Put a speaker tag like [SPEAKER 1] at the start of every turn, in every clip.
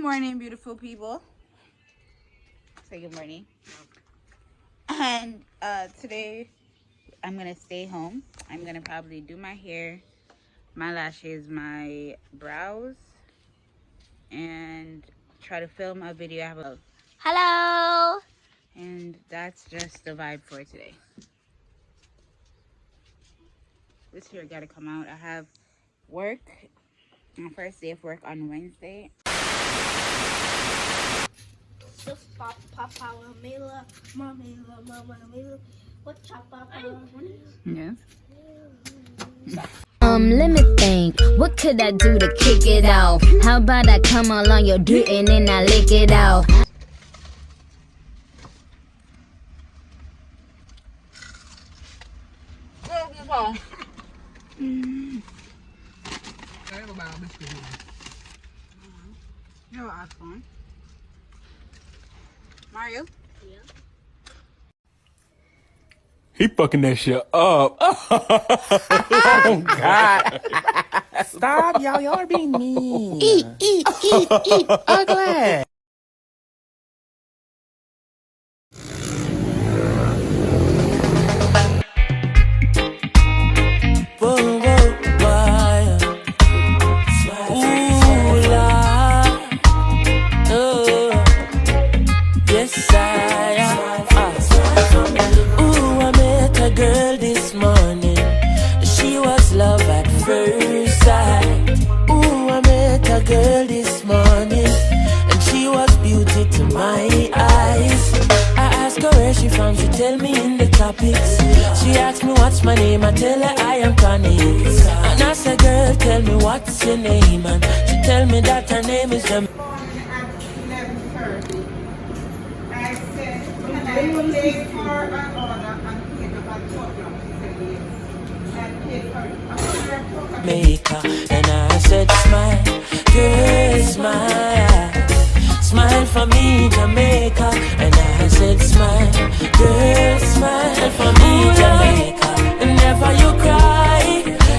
[SPEAKER 1] morning, beautiful people. Say good morning. And today I'm gonna stay home. I'm gonna probably do my hair, my lashes, my brows, and try to film a video. I have a hello, and that's just the vibe for today. This hair gotta come out. I have work, my first day of work on Wednesday. Yes.
[SPEAKER 2] Let me think, what could I do to kick it off? How about I come along your dick and then I lick it off?
[SPEAKER 1] You're awesome. Mario? Yeah.
[SPEAKER 3] He fucking that shit up. Oh, God. Stop, y'all. Y'all are being mean. Eat. Ugly.
[SPEAKER 4] Girl this morning, and she was beauty to my eyes. I asked her where she from, she tell me in the tropics. She asked me what's my name, I tell her I am Connie. And I said, girl, tell me what's your name, and she tell me that her name is Jamaica.
[SPEAKER 5] I said, can I pay for an order and pick up a total? She said, yes. And pay for it.
[SPEAKER 4] And I said, smile, girl, smile. Smile for me, Jamaica. And I said, smile, girl, smile for me, Jamaica. And never you cry,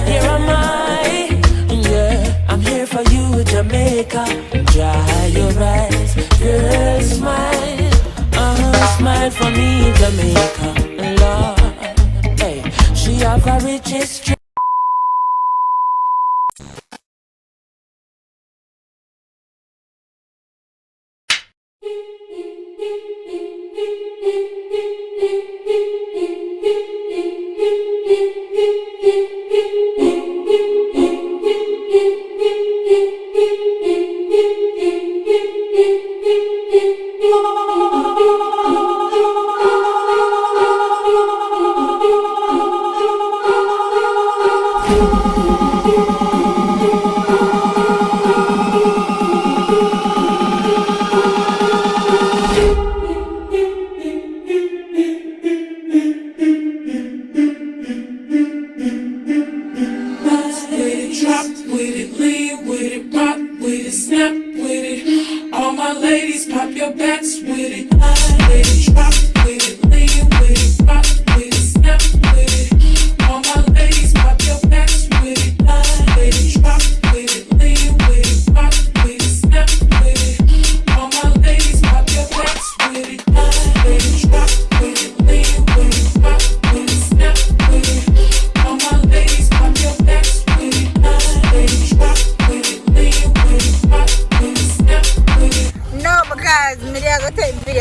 [SPEAKER 4] here am I. Yeah, I'm here for you, Jamaica. Dry your eyes, girl, smile. Smile for me, Jamaica. Lord, hey, she have a rich history.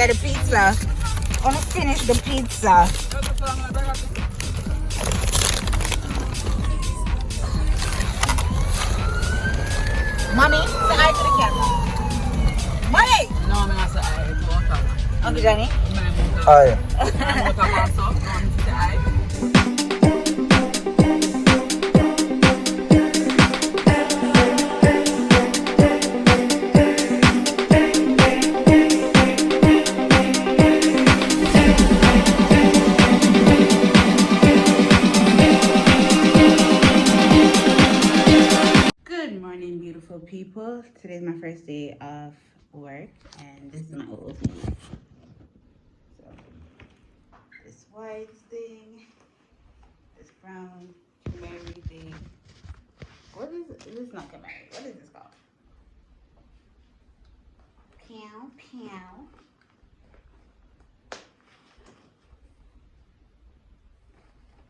[SPEAKER 1] The pizza. I want to finish the pizza. Mommy, say hi to the camera. Mommy! No, I'm not saying hi. Uncle Johnny?
[SPEAKER 6] Hi.
[SPEAKER 1] People, today's my first day of work, and this is my old thing. So this white thing, this brown canary thing. What is it? This is not canary. What is this called? Pew.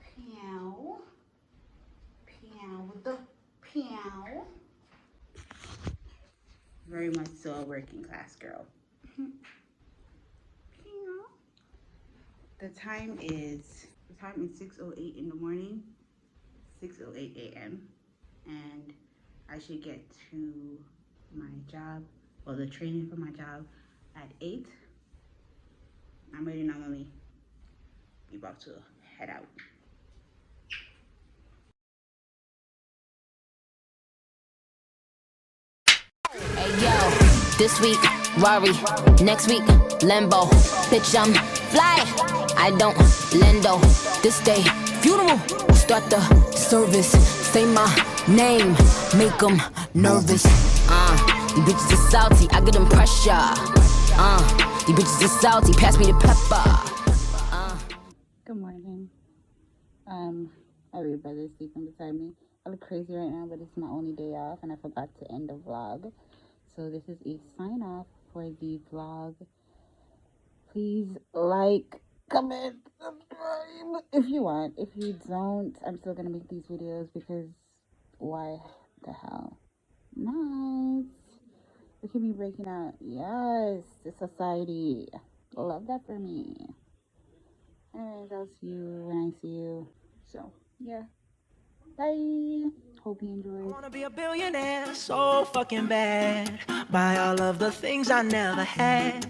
[SPEAKER 1] Pew. Pew with the pew. Very much so a working class girl. Pew. The time is 6:08 in the morning, 6:08 a.m. and I should get to my job, well, the training for my job at 8. I'm ready now, mommy. We about to head out.
[SPEAKER 2] Hey yo, this week, Rari, next week, Lambo. Bitch, I'm fly, I don't lendo. This day, funeral, start the service. Say my name, make them nervous. You bitches are salty, I get them pressure. You bitches are salty, pass me the pepper.
[SPEAKER 1] Good morning. My brother's sleeping beside me. I look crazy right now, but it's my only day off, and I forgot to end the vlog. So this is a sign off for the vlog. Please like, comment, subscribe if you want. If you don't, I'm still gonna make these videos because why the hell not? Look at me breaking out. Yes, the society. Love that for me. Anyways, I'll see you when I see you. So, yeah. Bye. Hope you enjoyed.
[SPEAKER 4] I wanna be a billionaire so fucking bad. Buy all of the things I never had.